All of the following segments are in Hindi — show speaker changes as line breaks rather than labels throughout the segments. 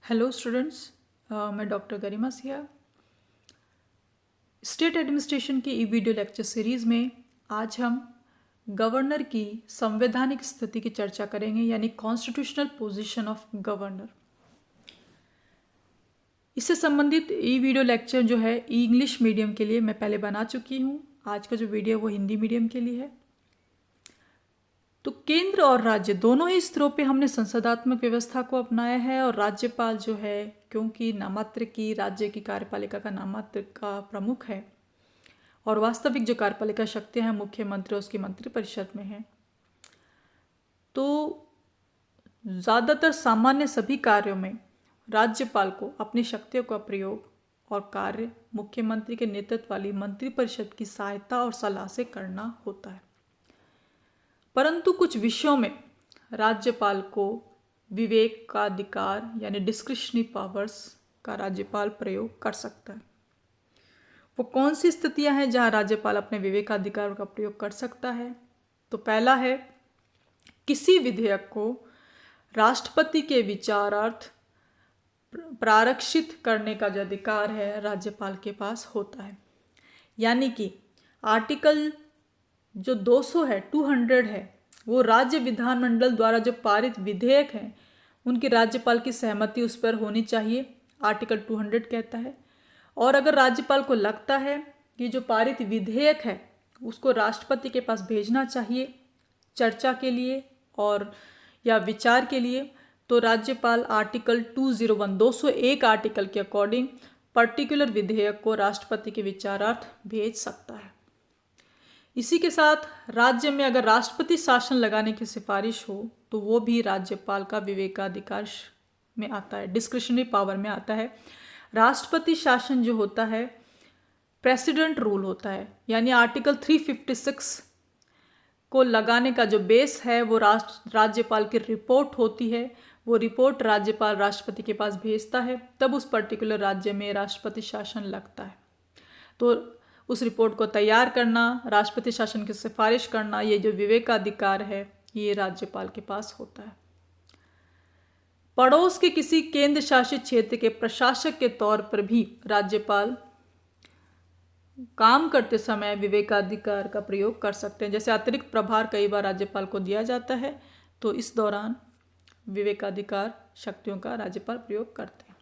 हेलो स्टूडेंट्स, मैं डॉक्टर गरिमा सिया। स्टेट एडमिनिस्ट्रेशन की ई वीडियो लेक्चर सीरीज़ में आज हम गवर्नर की संवैधानिक स्थिति की चर्चा करेंगे, यानी कॉन्स्टिट्यूशनल पोजीशन ऑफ गवर्नर। इससे संबंधित ई वीडियो लेक्चर जो है इंग्लिश मीडियम के लिए मैं पहले बना चुकी हूँ। आज का जो वीडियो वो हिंदी मीडियम के लिए है। तो केंद्र और राज्य दोनों ही स्तरों पे हमने संसदात्मक व्यवस्था को अपनाया है, और राज्यपाल जो है क्योंकि नामात्र की राज्य की कार्यपालिका का नामात्र का प्रमुख है, और वास्तविक जो कार्यपालिका शक्तियां हैं मुख्यमंत्री उसकी मंत्रिपरिषद में है, तो ज़्यादातर सामान्य सभी कार्यों में राज्यपाल को अपनी शक्तियों का प्रयोग और कार्य मुख्यमंत्री के नेतृत्व वाली मंत्रिपरिषद की सहायता और सलाह से करना होता है। परंतु कुछ विषयों में राज्यपाल को विवेक का अधिकार यानी डिस्क्रिशनरी पावर्स का राज्यपाल प्रयोग कर सकता है। वो कौन सी स्थितियां हैं जहां राज्यपाल अपने विवेकाधिकार का प्रयोग कर सकता है? तो पहला है, किसी विधेयक को राष्ट्रपति के विचारार्थ प्रारक्षित करने का जो अधिकार है राज्यपाल के पास होता है। यानी कि आर्टिकल जो 200 है, 200 है, वो राज्य विधानमंडल द्वारा जो पारित विधेयक हैं उनकी राज्यपाल की सहमति उस पर होनी चाहिए, आर्टिकल 200 कहता है। और अगर राज्यपाल को लगता है कि जो पारित विधेयक है उसको राष्ट्रपति के पास भेजना चाहिए चर्चा के लिए और या विचार के लिए, तो राज्यपाल आर्टिकल 201 201 आर्टिकल के अकॉर्डिंग पर्टिकुलर विधेयक को राष्ट्रपति के विचारार्थ भेज सकता है। इसी के साथ राज्य में अगर राष्ट्रपति शासन लगाने की सिफारिश हो तो वो भी राज्यपाल का विवेकाधिकार में आता है, डिस्क्रिशनरी पावर में आता है। राष्ट्रपति शासन जो होता है प्रेसिडेंट रूल होता है, यानी आर्टिकल 356 को लगाने का जो बेस है वो राज्यपाल की रिपोर्ट होती है। वो रिपोर्ट राज्यपाल राष्ट्रपति के पास भेजता है, तब उस पर्टिकुलर राज्य में राष्ट्रपति शासन लगता है। तो उस रिपोर्ट को तैयार करना, राष्ट्रपति शासन की सिफारिश करना, ये जो विवेकाधिकार है ये राज्यपाल के पास होता है। पड़ोस के किसी केंद्र शासित क्षेत्र के प्रशासक के तौर पर भी राज्यपाल काम करते समय विवेकाधिकार का प्रयोग कर सकते हैं। जैसे अतिरिक्त प्रभार कई बार राज्यपाल को दिया जाता है, तो इस दौरान विवेकाधिकार शक्तियों का राज्यपाल प्रयोग करते हैं।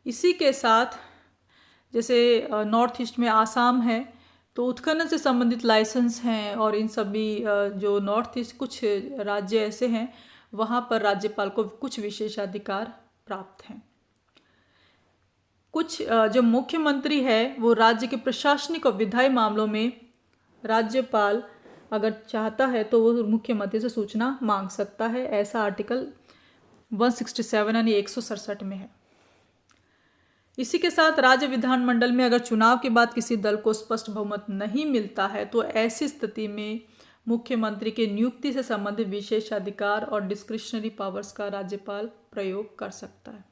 इसी के साथ जैसे नॉर्थ ईस्ट में आसाम है, तो उत्खनन से संबंधित लाइसेंस हैं, और इन सभी जो नॉर्थ ईस्ट कुछ राज्य ऐसे हैं वहाँ पर राज्यपाल को कुछ विशेषाधिकार प्राप्त हैं। कुछ जो मुख्यमंत्री है वो राज्य के प्रशासनिक और विधायी मामलों में राज्यपाल अगर चाहता है तो वो मुख्यमंत्री से सूचना मांग सकता है। ऐसा आर्टिकल 167 यानी 167 में है। इसी के साथ राज्य विधानमंडल में अगर चुनाव के बाद किसी दल को स्पष्ट बहुमत नहीं मिलता है तो ऐसी स्थिति में मुख्यमंत्री की नियुक्ति से संबंधित विशेषाधिकार और डिस्क्रिशनरी पावर्स का राज्यपाल प्रयोग कर सकता है।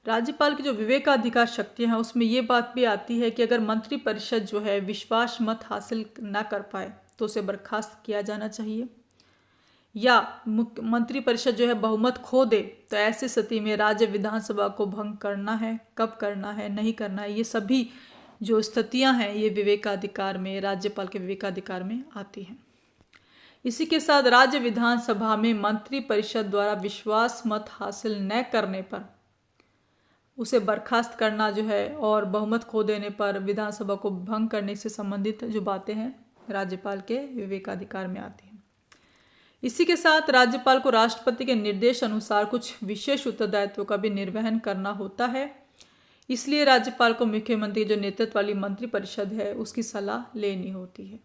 राज्यपाल की जो विवेकाधिकार शक्तियां हैं उसमें ये बात भी आती है कि अगर मंत्रिपरिषद जो है विश्वास मत हासिल ना कर पाए तो उसे बर्खास्त किया जाना चाहिए, या मंत्रिपरिषद जो है बहुमत खो दे तो ऐसी स्थिति में राज्य विधानसभा को भंग करना है, कब करना है, नहीं करना है, ये सभी जो स्थितियां हैं ये विवेकाधिकार में, राज्यपाल के विवेकाधिकार में आती हैं। इसी के साथ राज्य विधानसभा में मंत्रिपरिषद द्वारा विश्वास मत हासिल न करने पर उसे बर्खास्त करना जो है और बहुमत खो देने पर विधानसभा को भंग करने से संबंधित जो बातें हैं राज्यपाल के विवेकाधिकार में आती हैं। इसी के साथ राज्यपाल को राष्ट्रपति के निर्देश अनुसार कुछ विशेष उत्तरदायित्व का भी निर्वहन करना होता है, इसलिए राज्यपाल को मुख्यमंत्री जो नेतृत्व वाली मंत्रिपरिषद है उसकी सलाह लेनी होती है।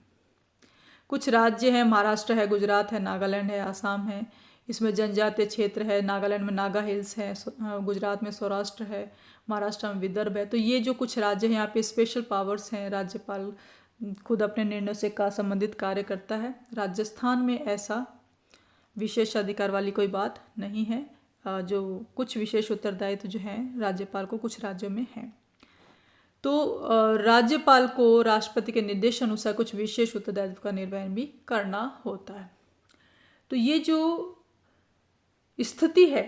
कुछ राज्य हैं, महाराष्ट्र है, गुजरात है, नागालैंड है, आसाम है, इसमें जनजातीय क्षेत्र है, नागालैंड में नागा हिल्स है, गुजरात में सौराष्ट्र है, महाराष्ट्र में विदर्भ है। तो ये जो कुछ राज्य हैं यहाँ पे स्पेशल पावर्स हैं, राज्यपाल खुद अपने निर्णय से का संबंधित कार्य करता है। राजस्थान में ऐसा विशेष अधिकार वाली कोई बात नहीं है, जो कुछ विशेष उत्तरदायित्व जो हैं राज्यपाल को कुछ राज्यों में हैं। तो राज्यपाल को राष्ट्रपति के निर्देश अनुसार कुछ विशेष उत्तरदायित्व का निर्वहन भी करना होता है। तो ये जो स्थिति है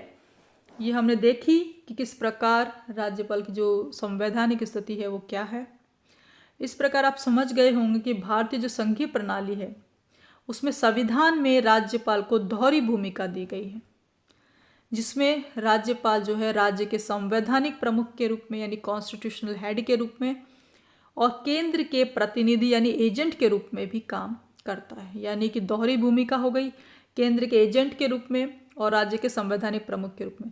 ये हमने देखी कि किस प्रकार राज्यपाल की जो संवैधानिक स्थिति है वो क्या है। इस प्रकार आप समझ गए होंगे कि भारतीय जो संघीय प्रणाली है उसमें संविधान में राज्यपाल को दोहरी भूमिका दी गई है, जिसमें राज्यपाल जो है राज्य के संवैधानिक प्रमुख के रूप में यानी कॉन्स्टिट्यूशनल हेड के रूप में और केंद्र के प्रतिनिधि यानी एजेंट के रूप में भी काम करता है। यानी कि दोहरी भूमिका हो गई, केंद्र के एजेंट के रूप में और राज्य के संवैधानिक प्रमुख के रूप में।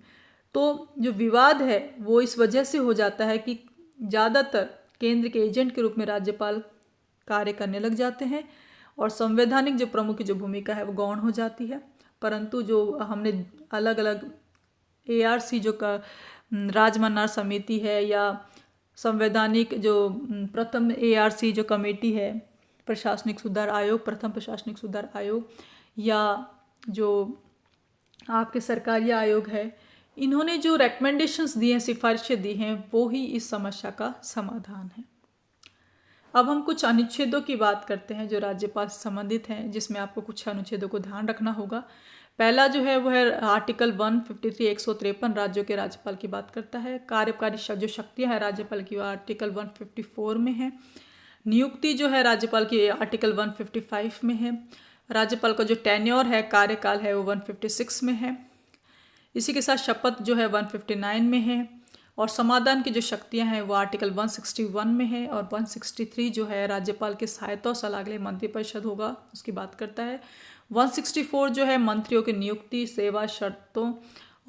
तो जो विवाद है वो इस वजह से हो जाता है कि ज़्यादातर केंद्र के एजेंट के रूप में राज्यपाल कार्य करने लग जाते हैं और संवैधानिक जो प्रमुख की जो भूमिका है वो गौण हो जाती है। परंतु जो हमने अलग अलग ARC जो का राजमन्नार समिति है या संवैधानिक जो प्रथम ARC जो कमेटी है प्रशासनिक सुधार आयोग, प्रथम प्रशासनिक सुधार आयोग या जो आपके सरकारी आयोग है, इन्होंने जो रेकमेंडेशंस दिए हैं, सिफारिशें दी हैं, वो ही इस समस्या का समाधान है। अब हम कुछ अनुच्छेदों की बात करते हैं जो राज्यपाल से संबंधित हैं, जिसमें आपको कुछ अनुच्छेदों को ध्यान रखना होगा। पहला जो है वो है आर्टिकल 153 153 राज्यों के राज्यपाल की बात करता है। कार्यकारी जो शक्तियां हैं राज्यपाल की वो आर्टिकल 154 में है। नियुक्ति जो है राज्यपाल की आर्टिकल 155 में है। राज्यपाल का जो टेन्योर है, कार्यकाल है, वो 156 में है। इसी के साथ शपथ जो है 159 में है और समाधान की जो शक्तियां हैं वो आर्टिकल 161 में है और 163 जो है राज्यपाल के सहायता और सलाह के लिए मंत्रिपरिषद होगा उसकी बात करता है। 164 जो है मंत्रियों की नियुक्ति, सेवा शर्तों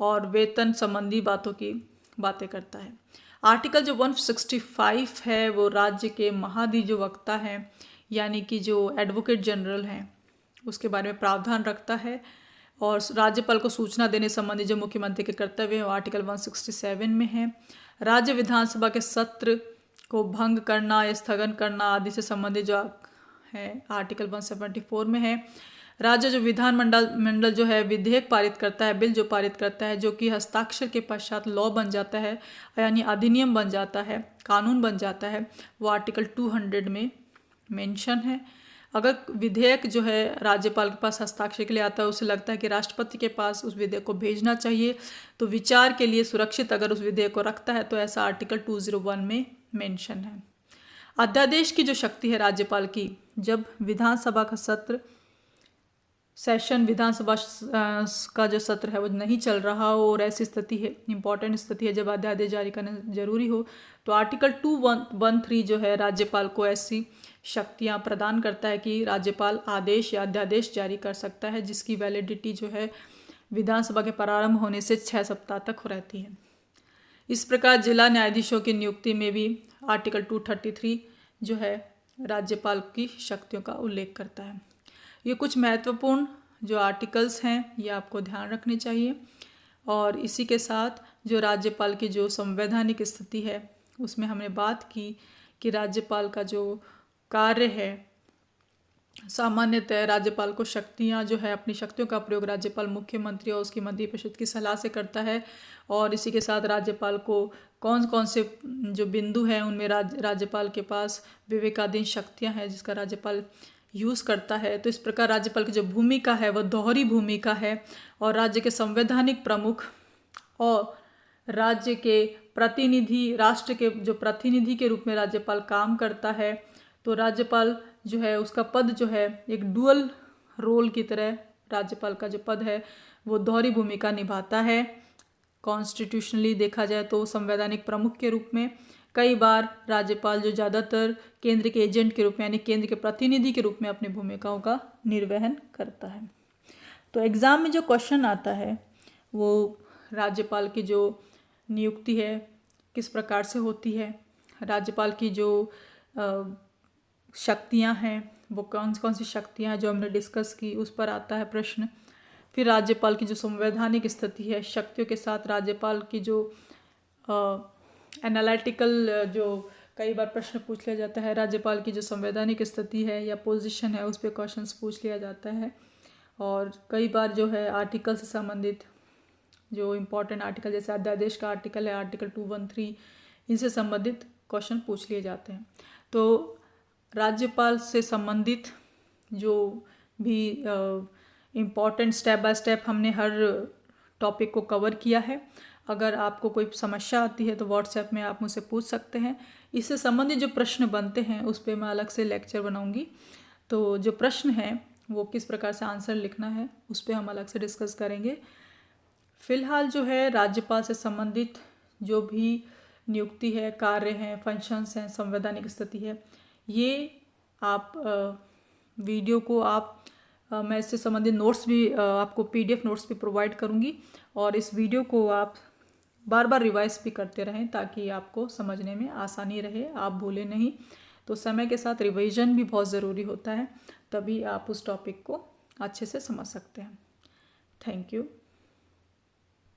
और वेतन संबंधी बातों की बातें करता है। आर्टिकल जो 165 है वो राज्य के महाधिवक्ता हैं यानी कि जो एडवोकेट जनरल हैं उसके बारे में प्रावधान रखता है और राज्यपाल को सूचना देने संबंधी जो मुख्यमंत्री के कर्तव्य हैं वो आर्टिकल 167 में है। राज्य विधानसभा के सत्र को भंग करना या स्थगन करना आदि से संबंधित जो है आर्टिकल 174 में है। राज्य जो मंडल जो है विधेयक पारित करता है, बिल जो पारित करता है, जो कि हस्ताक्षर के पश्चात लॉ बन जाता है यानी अधिनियम बन जाता है, कानून बन जाता है, वो आर्टिकल 200 में मेंशन है। अगर विधेयक जो है राज्यपाल के पास हस्ताक्षर के लिए आता है, उसे लगता है कि राष्ट्रपति के पास उस विधेयक को भेजना चाहिए तो विचार के लिए सुरक्षित अगर उस विधेयक को रखता है तो ऐसा आर्टिकल 201 में मेंशन है। अध्यादेश की जो शक्ति है राज्यपाल की, जब विधानसभा का सत्र सेशन विधानसभा का जो सत्र है वो नहीं चल रहा हो और ऐसी स्थिति है, इंपॉर्टेंट स्थिति है जब अध्यादेश जारी करना जरूरी हो, तो आर्टिकल 213 जो है राज्यपाल को ऐसी शक्तियां प्रदान करता है कि राज्यपाल आदेश या अध्यादेश जारी कर सकता है जिसकी वैलिडिटी जो है विधानसभा के प्रारंभ होने से 6 सप्ताह तक रहती है। इस प्रकार जिला न्यायाधीशों की नियुक्ति में भी आर्टिकल 233 जो है राज्यपाल की शक्तियों का उल्लेख करता है। ये कुछ महत्वपूर्ण जो आर्टिकल्स हैं ये आपको ध्यान रखने चाहिए और इसी के साथ जो राज्यपाल की जो संवैधानिक स्थिति है उसमें हमने बात की कि राज्यपाल का जो कार्य है, सामान्यतः राज्यपाल को शक्तियां जो है अपनी शक्तियों का प्रयोग राज्यपाल मुख्यमंत्री और उसकी मंत्रिपरिषद की सलाह से करता है और इसी के साथ राज्यपाल को कौन कौन से जो बिंदु हैं उनमें राज्यपाल के पास विवेकाधीन शक्तियां हैं जिसका राज्यपाल यूज़ करता है। तो इस प्रकार राज्यपाल की जो भूमिका है वह दोहरी भूमिका है और राज्य के संवैधानिक प्रमुख और राज्य के प्रतिनिधि, राष्ट्र के जो प्रतिनिधि के रूप में राज्यपाल काम करता है। तो राज्यपाल जो है उसका पद जो है एक डुअल रोल की तरह राज्यपाल का जो पद है वो दोहरी भूमिका निभाता है। कॉन्स्टिट्यूशनली देखा जाए तो संवैधानिक प्रमुख के रूप में, कई बार राज्यपाल जो ज़्यादातर केंद्र के एजेंट के रूप में यानी केंद्र के प्रतिनिधि के रूप में अपनी भूमिकाओं का निर्वहन करता है। तो एग्ज़ाम में जो क्वेश्चन आता है वो राज्यपाल की जो नियुक्ति है किस प्रकार से होती है, राज्यपाल की जो शक्तियां हैं वो कौन कौन सी शक्तियां हैं जो हमने डिस्कस की उस पर आता है प्रश्न। फिर राज्यपाल की जो संवैधानिक स्थिति है, शक्तियों के साथ राज्यपाल की जो एनालिटिकल जो कई बार प्रश्न पूछ लिया जाता है, राज्यपाल की जो संवैधानिक स्थिति है या पोजीशन है उस पर क्वेश्चंस पूछ लिया जाता है और कई बार जो है आर्टिकल से संबंधित जो इम्पोर्टेंट आर्टिकल जैसे अध्यादेश का आर्टिकल है आर्टिकल 213, इनसे संबंधित क्वेश्चन पूछ लिए जाते हैं। तो राज्यपाल से संबंधित जो भी इम्पोर्टेंट स्टेप बाय स्टेप हमने हर टॉपिक को कवर किया है। अगर आपको कोई समस्या आती है तो व्हाट्सएप में आप मुझसे पूछ सकते हैं। इससे संबंधित जो प्रश्न बनते हैं उस पर मैं अलग से लेक्चर बनाऊंगी। तो जो प्रश्न हैं वो किस प्रकार से आंसर लिखना है उस पर हम अलग से डिस्कस करेंगे। फिलहाल जो है राज्यपाल से संबंधित जो भी नियुक्ति है, कार्य हैं, फंक्शंस हैं, संवैधानिक स्थिति है, ये आप वीडियो को मैं इससे संबंधित नोट्स भी आपको PDF नोट्स भी प्रोवाइड करूँगी और इस वीडियो को आप बार बार रिवाइज भी करते रहें ताकि आपको समझने में आसानी रहे, आप भूलें नहीं। तो समय के साथ रिवीजन भी बहुत ज़रूरी होता है, तभी आप उस टॉपिक को अच्छे से समझ सकते हैं। Thank you.